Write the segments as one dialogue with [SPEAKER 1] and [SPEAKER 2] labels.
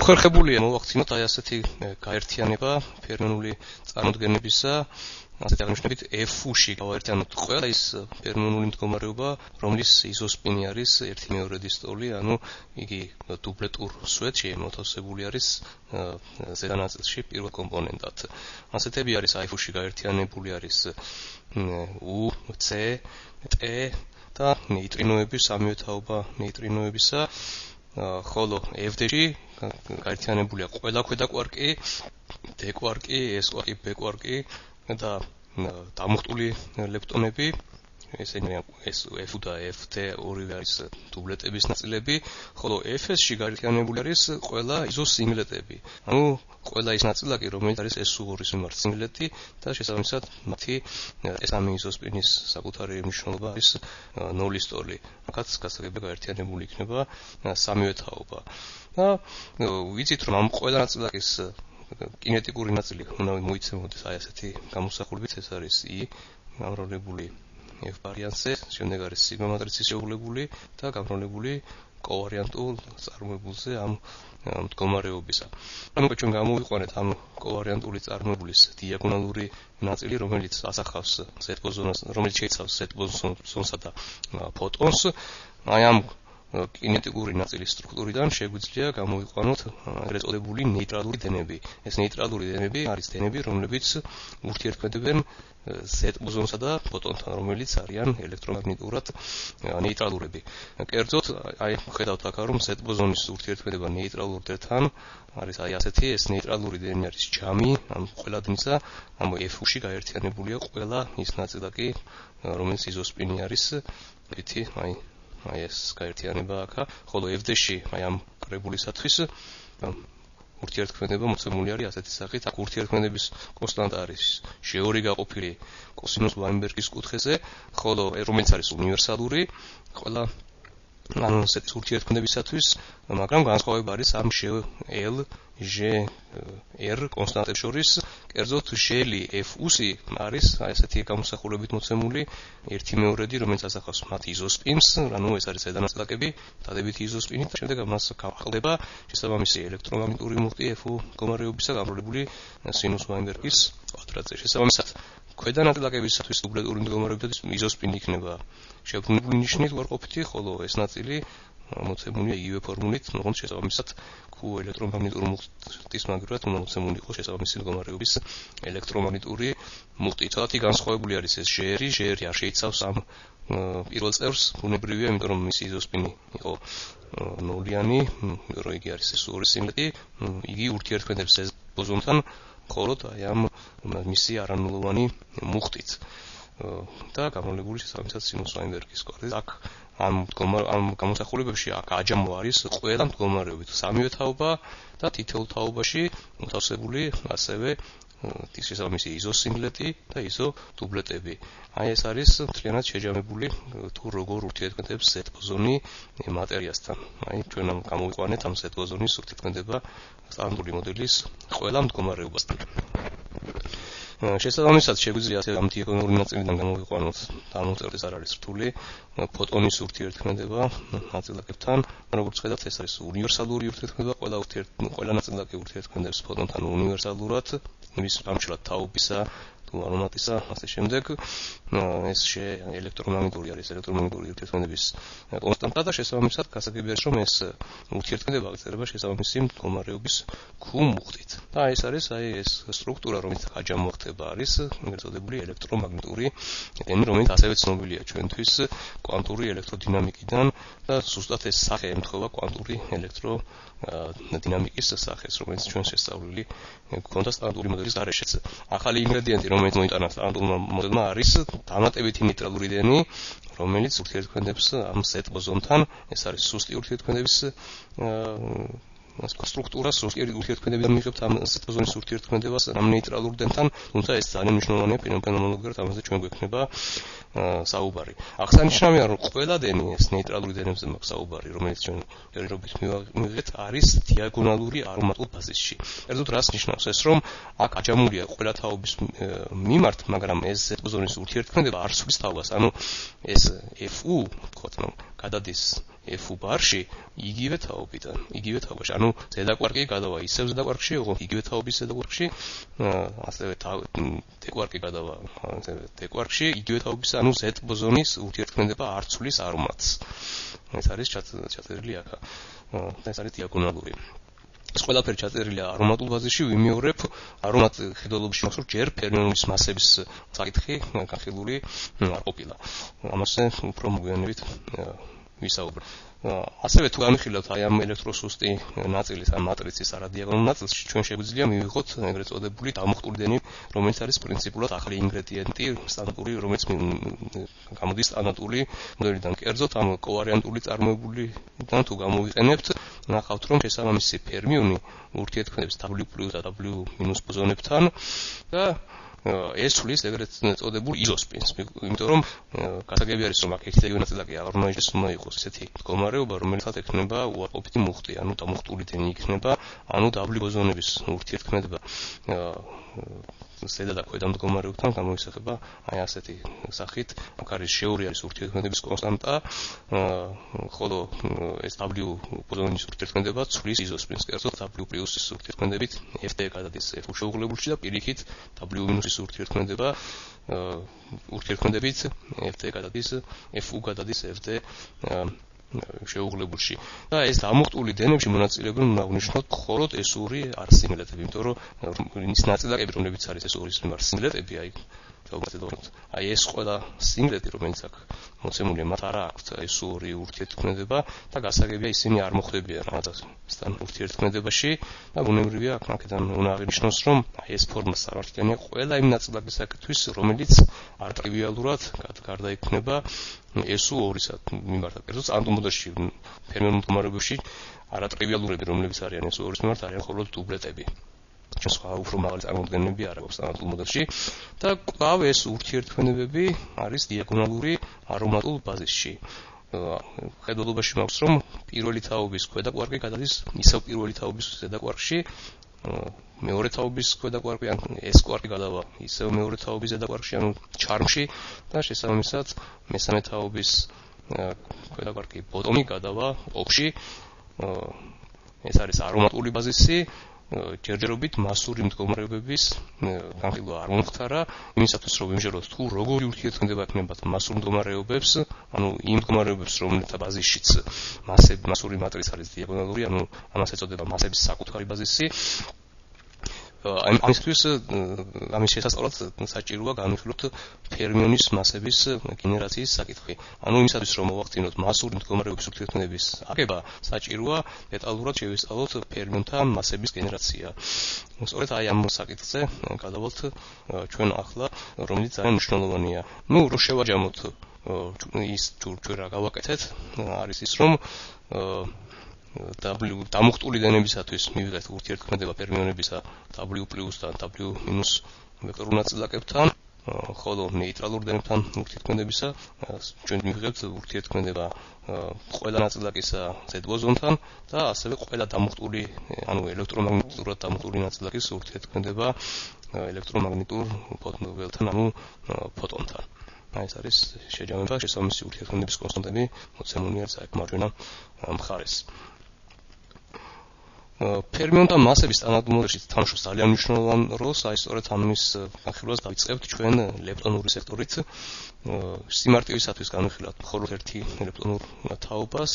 [SPEAKER 1] მოხერხებულია მოვახდინოთ აი ასეთი გაერთიანება ფერმიონული წარმოდგენებისა, ასეთი აღნიშნებით F-ში გავაერთიანოთ ყველა ის ფერმიონული მდგომარეობა, რომლის იზოსპინი არის 1/2 დისტოლი, ანუ იგი დუბლეტურ სვეტში მოთავსებული არის ზედა ნაწილში პირველ კომპონენტად. ასეთები არის F-ში გაერთიანებული არის U, C, T და ნეიტრინოები, სამივე თაობა ნეიტრინოებისა, ხოლო F-ში გაერთიანებულია ყველა ქვედა კვარკი, D კვარკი, S კვარკი, B კვარკი და დამუხტული ლეპტონები, ესენი F და FT ორივე არის დუბლეტების ნაწილები, ხოლო FS-ში გაერთიანებული არის ყველა იზოსინგლეტები. ანუ ყველა ის ნაწილაკი, რომელიც არის SU2-ის მიმართ სინგლეტი და შესაბამისად მათი S3 იზოსპინის საკუთარი მნიშვნელობა არის 0-ის ტოლი. აქაც გასაგებია გაერთიანებული იქნება სამივე თაობა. და ვიცით რომ ამ ყველა ნაწილაკის კინეტიკური ნაწილი უნდა მოიცემოდეს აი ასეთი გამოსახულებით, ეს არის I გამრავლებული F ვარიანტზე, შემდეგ არის სიგმა მატრიცის შეუღლებული და გამრავლებული კოვარიანტულ წარმოებულზე ამ მდგომარეობისა. ანუ ჩვენ გამოვიყვანეთ ამ კოვარიანტული წარმოებულის დიაგონალური ნაწილი, რომელიც ასახავს Z ბოზონას, რომელიც შეიცავს Z ბოზონსა და ფოტონს. აი ამ კინეტიკური ნაწილის სტრუქტურიდან შეგვიძლია გამოვიყვანოთ ეგრეთ წოდებული ნეიტრალური დენები. ეს ნეიტრალური დენები არის დენები, რომლებიც ურთიერთქმედებენ Z ბოზონსა და ფოტონთან, რომელიც არიან ელექტრომაგნიტურად ნეიტრალურები. კერძოდ, აი ხედავთ აქ რომ Z ბოზონის ურთიერთქმედება ნეიტრალურ დებთან არის აი ასეთი, ეს ნეიტრალური დენი არის ჯამი, ამ ყველა დენისა, ამ F-ში გაერთიანებულია ყველა ის ნაწილაკი, რომელიც იზოსპინი არის, ვითი აი ეს გაერთიანება აქა, ხოლო F-ში აი ამ კრებულისათვის ურთიერთქმედება მოცემული არის ასეთი სახით, აქ ურთიერთქმედების კონსტანტა არის შეორი გაყოფილი კოსინუს ვაინბერგის კუთხეზე, ხოლო რომელიც არის უნივერსალური ყველა ანუ ასეთი ურთიერთქმედებისათვის, მაგრამ განსხვავება არის ამ L, G, R კონსტანტებს შორის, კერძოდ G-ი F-უსი არის აი ასეთი გამოსახულებით მოცემული 1/2, რომელიც ასახავს მათ იზოსპინს, ანუ ეს არის ზედა ნაწილაკები, დადებითი იზოსპინი და შემდეგ მას გავხდება შესაბამისი ელექტრომაგნიტური მუხტი F მდგომარეობისა გამრავლებული სინუს ვაინბერგის კვადრატზე. შესაბამისად, ქვედა ნაწილაკებისათვის დუბლეტური მდგომარეობისათვის იზოსპინი იქნება შებრუნებული ნიშნით უარყოფითი, ხოლო ეს ნაწილი მოცემულია იგივე ფორმულით, მაგრამ შესაბამისად Q ელექტრომაგნიტური მუხტის მაგივრად უნდა მოცემული იყოს შესაბამისი მდგომარეობის ელექტრომაგნიტური მუხტი. თორემ განსხვავებული არის ეს G-ი არ შეიცავს ამ პირველ წევრს, ბუნებრივია, იმიტომ რომ მისი იზოსპინი იყო ნოლიანი, რომ იგი არის SU2-ის სინგლეტი, იგი ურთიერთქმედებს Z ბოზონთან, ხოლო აი ამ მისი არანულოვანი მუხტით. და გამრავლებული შესაბამისად სინუს ვაინბერგის კვადრატი. აქ ამ გამოსახულებებში აქ აჯამო არის ყველა მდგომარეობით, სამივე თაობა და თითოეულ თაობაში მოთავსებული ასევე შესაბამისი იზოსინგლეტი და იზოდუბლეტები. აი ეს არის მთლიანად შეჯამებული თუ როგორ ურთიერთქმედებს Z ბოზონი მატერიასთან. აი ჩვენ ამ გამოვიყვანეთ ამ Z ბოზონის ურთიერთქმედება სტანდარტული მოდელის ყველა მდგომარეობასთან. შესაბამისად შეგვიძლია ასე ამ დიაგონალური ნაწილიდან გამოვიყვანოთ, დამოწერდეს არ არის რთული ფოტონის ურთიერთქმედება ნაწილაკებთან, როგორც ხედავთ, ეს არის უნივერსალური ურთიერთქმედება, ყველა ნაწილაკი ურთიერთქმედებს ფოტონთან უნივერსალურად, მის გამჭრად თაობისა თუ არომატისა, ასე შემდეგ. ეს ელექტრომაგნიტური არის ელექტრომაგნიტური ურთიერთქმედების კონსტანტა და შესაბამისად გასაგებია რომ ეს ურთიერთქმედება აღწერება შესაბამისი მდგომარეობის Q მუხტით. და ეს არის აი ეს სტრუქტურა, რომელიც აჯამო ხდება არის ეგრეთ წოდებული ელექტრომაგნიტური დენი, რომელიც ასევე ცნობილია ჩვენთვის კვანტური ელექტროდინამიკიდან და ზუსტად ეს სახე ემთხვევა კვანტური ელექტროდინამიკის სახეს, რომელიც ჩვენ შესწავლილი გვქონდა სტანდარტული მოდელის გარეშეც. ახალი ინგრედიენტი, რომელიც მოიტანა სტანდარტულმა მოდელმა არის დამატებითი ნეიტრალური დენი, რომელიც ურთიერთქმედებს ამ Z ბოზონთან, ეს არის სუსტი ურთიერთქმედების სტრუქტურა, სუსტი ურთიერთქმედებიდან მიიღებთ ამ Z ბოზონის ურთიერთქმედებას ამ ნეიტრალურ დენთან, თუმცა ეს ძალიან მნიშვნელოვანია ფენომენოლოგიურად, ამაზე ჩვენ გვექნება საუბარი. აღსანიშნავია, რომ ყველა დენი ეს ნეიტრალური დენებზე მაქვს საუბარი, რომელიც ჩვენ ჯერჯერობით მივიღეთ, არის დიაგონალური არომატულ ბაზისში. ერთად რას ნიშნავს ეს, რომ აქ აჯამულია ყველა თაობის მიმართ, მაგრამ ეს Z-ბოზონის ურთიერთქმედება არ სვლის თაობას, ანუ ეს FU, ვთქვათ, რომ გადადის FU ბარში იგივე თაობიდან, იგივე თაობაში. ანუ ზედაკვარკი გადავა ისევ ზედაკვარკში, იგივე თაობის ზედაკვარკში, ასევე დეკვარკი გადავა დეკვარკში, იგივე თაობის, ანუ Z-ბოზონის ურთიერთქმედება არ ცვლის არომატს. ეს არის ჩაწერილი აქ. ეს არის დიაგონალური. ეს ყველაფერი ჩაწერილია არომატულ ბაზისში, ვიმეორებ არომატ ხედველობაში მაქვს, რომ ჯერ ფერმიონულის მასების საკითხი განხილული არ ყოფილა. ამაზე უფრო მოგვიანებით ვისაუბრებ. ასევე თუ განვიხილავთ აი ამ ელექტროსუსტი ნაწილის ამ მატრიცის არადიაგონალურ ნაწილში, ჩვენ შეგვიძლია მივიღოთ ეგრეთ წოდებული დამუხტული დენი, რომელიც არის პრინციპულად ახალი ინგრედიენტი, სტანდარტული, რომელიც გამოდის სტანდარტული მოდელიდან. კერძოდ ამ კოვარიანტული წარმოებულიდან თუ გამოვიყენებთ, ნახავთ, რომ შესაბამისი ფერმიონი ურთიერთქმედებს W+ და W- ბოზონებთან და ეს სulis ეგრეთ წოდებულ იზოსპინს, იმიტომ რომ გასაგები არის, რომ აქ ერთიანი ნაწილაკი აღარ უნდა იყოს ესეთი მდგომარეობა, რომელსაც ექნება უარყოფითი მუხტი, ანუ დამუხტული დენი იქნება, ანუ W ბოზონების ურთიერთქმედება ზედა და ქვედა მდგომარეობთან გამოისახება აი ასეთი სახით. აქ არის შეურიალის ურთიერთქმედების კონსტანტა, ხოლო ეს W ბოზონის ურთიერთქმედება ცვლის იზოსპინს, კერძოდ W+-ის ურთიერთქმედებით FT გადადის F შეუღლებულში და პირიქით W- ურთიერთქმედება ურთიერთქმედებით FT გადადის FU გადადის FT შეუღლებულში. და ეს დამუხტული დენებში მონაწილეობენ უნდა აღნიშნოთ მხოლოდ S-ური არსინგლეტები, იმიტომ რომ ის ნაწილაკები, რომლებიც არის S-ურის მიმართ სინგლეტები, აი ეს ყველა სინგლეტი, რომელიც აქ მოცემულია, მათ არა აქვთ S-ური ურთიერთქმედება და გასაგებია ისინი არ მოხვდებიან რაღაცასთან ურთიერთქმედებაში და ბუნებრივია აქედან უნდა აღნიშნოს, რომ აი ეს ფორმა სამართლიანია ყველა იმ ნაწილაკისათვის, რომელიც არ ტრივიალურად გარდაიქმნება S-ურისა მიმართ. კერძოდ სტანდარტულ მოდელში ფერმიონულ მდგომარეობებში არატრივიალურები, რომლებიც არიან S-ურის მიმართ, არიან მხოლოდ დუბლეტები. ჩვენ სხვა უფრო მაღალი წარმოდგენები არ აქვს სტანდარტულ მოდელში და კვლავ ეს ურთიერთქმედებები არის დიაგონალური არომატულ ბაზისში. ხედველობაში მაქვს, რომ პირველი თაობის ქვედა კვარკი გადადის ისევ პირველი თაობის ზედა კვარკში, მეორე თაობის ქვედა კვარკი, ან ეს კვარკი გადავა ისევ მეორე თაობის ზედა კვარკში, ანუ ჩარმში და შესაბამისად მესამე თაობის ქვედა კვარკი ბოტომი გადავა ოპში. ეს არის არომატული ბაზისი. ჯერჯერობით მასური მდგომარეობების განხილვა არ მომხდარა, იმისათვის რომ ვიმჟეროთ თუ როგორი ურთიერთქმედება ექნებათ მასურ მდგომარეობებს, ანუ იმ მდგომარეობებს, რომელთა ბაზისშიც მასური მატრიცა არის დიაგონალური, ანუ ამას ეწოდება მასების საკუთარი ბაზისი. ამისთვის ამის შესასწავლად საჭიროა განვიხილოთ ფერმიონის მასების გენერაციის საკითხი. ანუ იმისათვის რომ მოვახდინოთ მასური მდგომარეობის ურთიერთქმედების აგება, საჭიროა დეტალურად შევისწავლოთ ფერმიონთა მასების გენერაცია. სწორედ აი ამ საკითხზე გადავალთ ჩვენ ახლა, რომელიც ძალიან მნიშვნელოვანია. რო შევაჯამოთ ის ჩვენ რა გავაკეთეთ, არის ის რომ W დამუხტული დენებისათვის მივიღეთ ურთიერთქმედება ფერმიონებისა W+ და W- ვექტორულ ნაწილაკებთან, ხოლო ნეიტრალურ დენებთან ურთიერთქმედებისა ჩვენ მივიღებთ ურთიერთქმედება ყველა ნაწილაკისა Z-ბოზონთან და ასევე ყველა დამუხტული, ანუ ელექტრომაგნიტურად დამუხტული ნაწილაკის ურთიერთქმედება ელექტრომაგნიტურ ველთან, ანუ ფოტონთან. ეს არის შეჯამება, შესაბამისი ურთიერთქმედების კონსტანტები მოცემულია აქ მარჯვენა მხარეს. ფერმიონთა მასების სტანდარტულ მოდელში თამაშობს ძალიან მნიშვნელოვან როლს, აი სწორედ ამის განხილვას დავიწყებთ ჩვენ ლეპტონური სექტორით. სიმარტივისათვის განვიხილავთ მხოლოდ ერთი ლეპტონურ თაობას.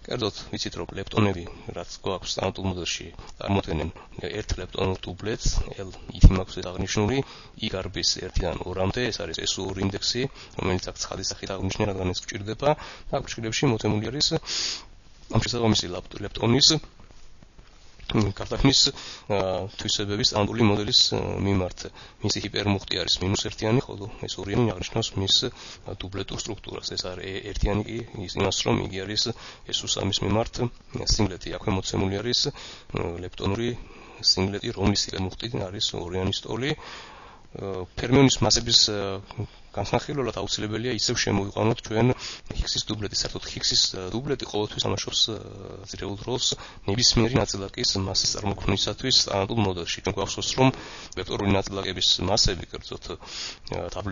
[SPEAKER 1] კერძოდ ვიცით, რომ ლეპტონები, რაც გვაქვს სტანდარტულ მოდელში, წარმოადგენენ ერთ ლეპტონურ დუბლეტს, L ითი მაქვს აღნიშნული, I გარბის 1-დან 2-მდე, ეს არის S-ური ინდექსი, რომელიც აქ ცხადის სახით აღნიშნია, რადგან ეს გვჭირდება და აქ ჭრილებში მოცემული არის ამ შესაბამისი ლეპტონის კარტახნის თვისებების სტანდარტული მოდელის მიმართ. მისი ჰიპერმუხტი არის -1-იანი, ხოლო ეს ორიანი აღნიშნავს მის დუბლეტურ სტრუქტურას. ეს არის ერთიანი კი იმას, რომ იგი არის S-3-ის მიმართ სინგლეტი. აქვე მოცემული არის ლეპტონური სინგლეტი, რომლის ჰიპერმუხტი არის ორიანი სტოლი. ფერმიონის მასების განსახილველად აუცილებელია ისევ შემოვიყვანოთ ჩვენ ჰიგსის დუბლეტი. საერთოდ ჰიგსის დუბლეტი ყოველთვის თამაშობს ძირეულ როლს ნებისმიერი ნაწილაკის მასის წარმოქმნისათვის სტანდარტულ მოდელში. ჩვენ გვახსოვს, რომ ვექტორული ნაწილაკების მასები, კერძოდ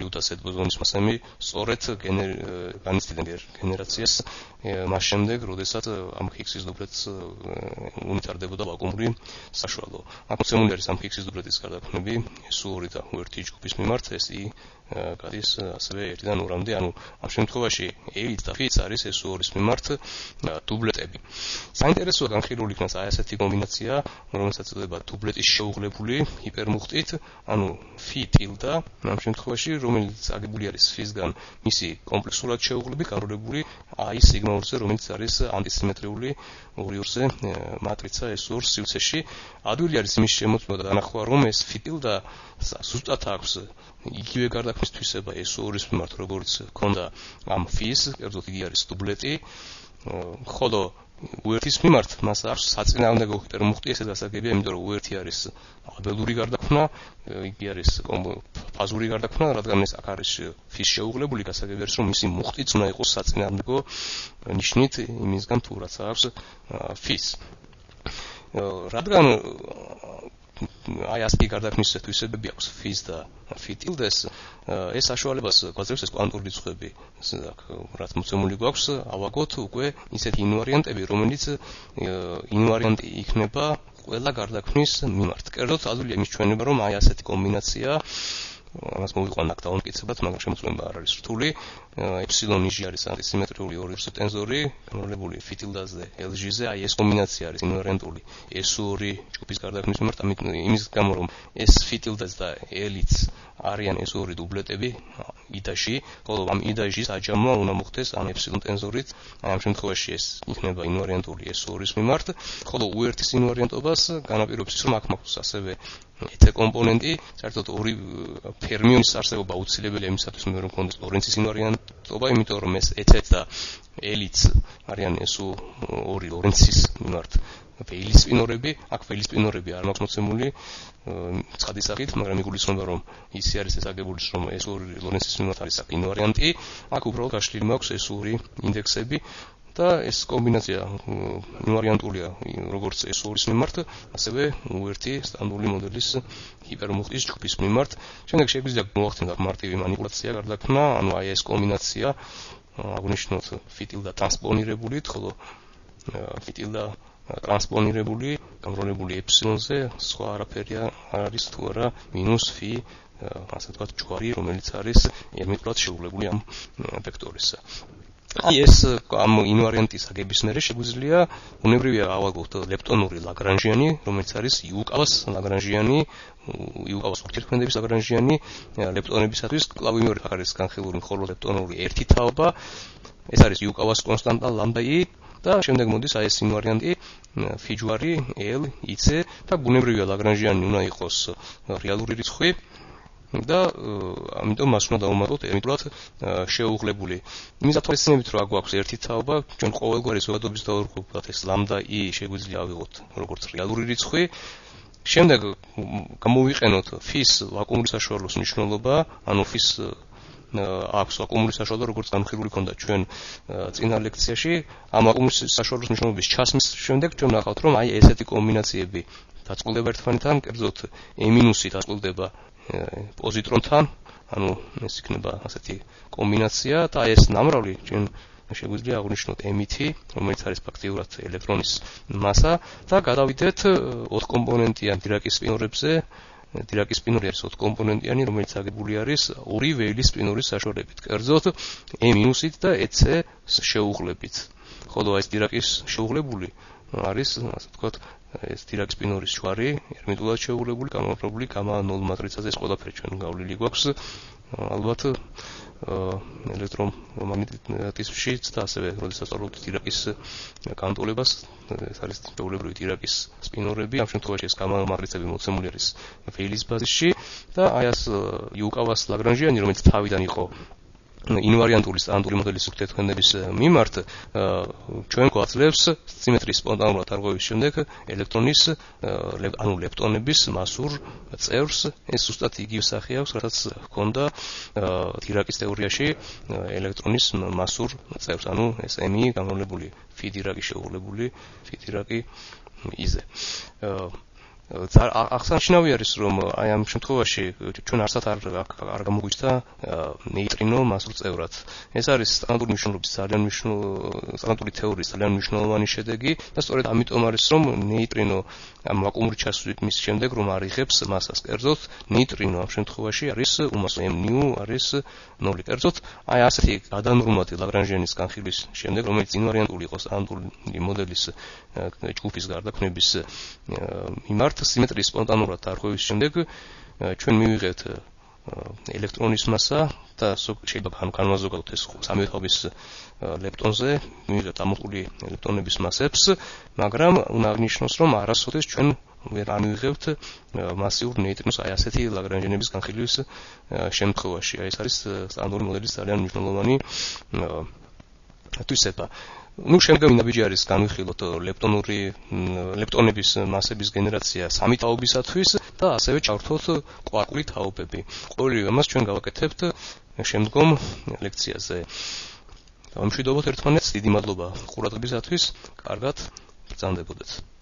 [SPEAKER 1] W და Z ბოზონის მასები, სწორედ განიცდიდნენ გენერაციას მას შემდეგ, როდესაც ამ ჰიგსის დუბლეტს უნიტარდებოდა ვაკუუმური საშუალო. აქ მოცემული არის ამ ჰიგსის დუბლეტის გარდაქმნები SU2 და U1 ჯგუფის მიმართ, SI გადის ასევე 1-დან 2-მდე, ანუ ამ შემთხვევაში A-იც და F-იც არის SU2-ის მიმართ დუბლეტები. საინტერესოა განხილული იქნას აი ასეთი კომბინაცია, რომელსაც ეწოდება დუბლეტის შეუღლებული ჰიპერმუხტით, ანუ F-ტილდა, ამ შემთხვევაში რომელიც აგებული არის F-ისგან მისი კომპლექსურად შეუღლები განროლებული I სიგმაურზე, რომელიც არის ანტისიმეტრიული 2-ზე მატრიცა SU2 სივრცეში. ადვილი არის იმის შემოწმება და დანახვა, რომ ეს F-ტილდა ზუსტად აქვს იგივე გარდაქმნის თვისება SU2-ის მიმართ, როგორც ქონდა ამ F-ის, კერძოდ იგი არის დუბლეტი, ხოლო U1-ის მიმართ მას აქვს საწინააღმდეგო ჰიპერმუხტი, ესე დასაგებია, იმიტომ რომ U1 არის აბელური გარდაქმნა, იგი არის ფაზური გარდაქმნა, რადგან ეს აქ არის F-ის შეუღლებული, გასაგებია არის, რომ მისი მუხტიც უნდა იყოს საწინააღმდეგო ნიშნით იმისგან თუ რაც აქვს F-ის. რადგან აი ასეთი გარდაქმნის თვისებები აქვს F-ის და F-ტილდეს, ეს საშუალებას გვაძლევს ეს კვანტური რიცხვები, რაც მოცემული გვაქვს, ავაგოთ უკვე ისეთი ინვარიანტები, რომელიც ინვარიანტი იქნება ყველა გარდაქმნის მიმართ. კერძოდ ადვილია იმის ჩვენება, რომ აი ასეთი კომბინაცია ამას მოვიყვანა აქ დაუნკიცებად, მაგრამ შემოწმება არ არის რთული. ეფსილონ იჟი არის ანტისიმეტრიული 2-ზე ტენზორი, განროლებული F-ტილდაზე LG-ზე, აი ეს კომბინაცია არის ინვარიანტული SU2 ჯგუფის გარდაქმნის მიმართ, იმის გამო რომ ეს F-ტილდაც და L-იც არიან SU2 დუბლეტები იდაში, ხოლო ამ იდაშის აჯამმა უნდა მოხდეს ამ ეფსილონ ტენზორით, აი ამ შემთხვევაში ეს იქნება ინვარიანტული SU2-ის მიმართ, ხოლო U1-ის ინვარიანტობას განაპირობებს ის, რომ აქ მაქვს ასევე EC კომპონენტი, საერთოდ ორი ფერმიონის არსებობა აუცილებელია იმისათვის, რომ კონდეს ლორენცის ინვარიანტობა, იმიტომ რომ ეს EC და L-იც არიან SU2 ლორენცის მიმართ ვეილის სპინორები, აქ ვეილის სპინორები არ მაქვს მოცემული ცხადის სახით, მაგრამ იგულისხმება, რომ ის არის ეს აგებული, რომ SU2 ლორენცის მიმართ არის აქ ინვარიანტი, აქ უბრალოდ გაშლილი მაქვს SU2 ინდექსები და ეს კომბინაცია ინვარიანტულია როგორც SU2-ის მიმართ, ასევე U1 სტანდარტული მოდელის ჰიპერმუხტის ჯგუფის მიმართ. შემდეგ შეგვიძლია მოვახდინოთ მარტივი манипуляცია გარდაქმნა, ანუ აი ეს კომბინაცია აღნიშნოთ F-ტილდა ტრანსპონირებულით, ხოლო F-ტილდა ტრანსპონირებული, გამროლებული ეფსილონზე, სხვა არაფერი არ არის თუ არა მინუს F, ასე ვთქვათ, ჯვარი, რომელიც არის ერმიტულად შეუღლებული ამ ვექტორისა. აი ეს ამ ინვარიანტის აგების მერე შეგვიძლია უნებრივია ავაგოთ ლეპტონური ლაგრანჟიანი, რომელიც არის იუკავას ლაგრანჟიანი, იუკავას ურთიერთქმედების ლაგრანჟიანი ლეპტონებისათვის, კლავი მეორე არის განხილული მხოლოდ ლეპტონური ერთი თაობა, ეს არის იუკავას კონსტანტა ლამდა I და შემდეგ მოდის აი ეს ინვარიანტი F ჯვარი L, IC და ბუნებრივია ლაგრანჟიანი უნდა იყოს რეალური რიცხვი და ამიტომ მას უნდა დავუმატოთ ერმიტულად შეუღლებული. იმის ათვალისწინებით რომ აგვაქვს ერთი თაობა, ჩვენ ყოველგვარი ზოგადობის დაურღვევად ეს ლამდა I შეგვიძლია ავიღოთ როგორც რეალური რიცხვი. შემდეგ გამოვიყენოთ F-ის ვაკუუმური საშუალოს მნიშვნელობა, ანუ F-ის აქვს ვაკუუმური საშუალო, როგორც განხილული ქონდა ჩვენ წინა ლექციაში. ამ ვაკუუმური საშუალოს მნიშვნელობის ჩასმის შემდეგ ჩვენ ნახავთ, რომ აი ესეთი კომბინაციები დაწყვილდება ერთმანეთთან, კერძოდ E- დაწყვილდება პოზიტრონთან, ანუ ეს იქნება ასეთი კომბინაცია და ეს ნამრავლი ჩვენ შეგვიძლია აღვნიშნოთ M-ით, რომელიც არის ფაქტიურად ელექტრონის მასა და გადავიდეთ 4 კომპონენტიან დირაკის სპინორებზე. დირაკის სპინორი არის 4 კომპონენტიანი, რომელიც აგებული არის ორი ვეილის სპინორის საშუალებით, კერძოდ E- და EC შეუღლებით. ხოლო ეს დირაკის შეუღლებული არის, ასე ვთქვათ, ეს დირაკის სპინორის ჯვარი, ერმიტულად შეუღლებული, გამომრავლებული γამა-0 მატრიცაზე, ეს ყველაფერი ჩვენ გავლილი გვაქვს. ალბათ ელექტრომაგნეტიზმშიც და ასევე როდესაც სწავლობთ დირაკის განტოლებას, ეს არის ჩვეულებრივი დირაკის სპინორები, ამ შემთხვევაში ეს გამა მატრიცები მოცემული არის ვეილის ბაზისში და აი ეს იუკავას ლაგრანჟიანი, რომელიც თავიდან იყო ინვარიანტული სტანდარტული მოდელის ურთიერთქმედების მიმართ ჩვენ გვაძლევს სიმეტრიის სპონტანურად დარღვევის შემდეგ ელექტრონის ანუ ლეპტონების მასურ წევრს. ეს ზუსტად იგივე სახე აქვს, რასაც ჰქონდა დირაკის თეორიაში ელექტრონის მასურ წევრს, ანუ ეს ემი გამრავლებული ფი-დირაკი შეუღლებული ფი-დირაკი იზე. აღსანიშნავი არის, რომ აი ამ შემთხვევაში ჩვენ არსად არ გამოგვიჩნდა ნეიტრინო მასურ წევრად. ეს არის სტანდარტული მნიშვნელობის სტანდარტული თეორიის ძალიან მნიშვნელოვანი შედეგი და სწორედ ამიტომ არის, რომ ნეიტრინო ამ ვაკუუმური ჩასვლის შემდეგ რომ არიღებს მასას, კერძოდ ნეიტრინო ამ შემთხვევაში არის უმასო m-ნიუ არის 0. კერძოდ აი ასეთი გადანორმატი ლაგრანჟიანის განხილვის შემდეგ, რომელიც ინვარიანტული იყოს სტანდარტული მოდელის ჯგუფის გარდაქმნების მიმართ სიმეტრიის სპონტანურად დარღვევის შემდეგ ჩვენ მივიღებთ ელექტრონის მასა და შეიძლება განვაზოგოთ ეს სამივე ხობის ლეპტონზე მივიღებთ ამოწყული ელექტრონების მასებს, მაგრამ უნდა აღნიშნოს, რომ არასოდეს ჩვენ ვერ ამივიღებთ მასიურ ნეიტრინოს აი ასეთი ლაგრანჟიანების განხილვის შემთხვევაში. აი ეს არის სტანდარტული მოდელის ძალიან მნიშვნელოვანი თვისება. შემდგომი ნაბიჯი არის განვიხილოთ ლეპტონების მასების გენერაცია სამი თაობისათვის და ასევე ჩავართოთ კვარკული თაობები. ყოველივე ამას ჩვენ გავაკეთებთ შემდგომ ლექციაზე. დავამშვიდობოთ ერთმანეთს, დიდი მადლობა ყურადღებისათვის, კარგად ბრძანდებოდეთ.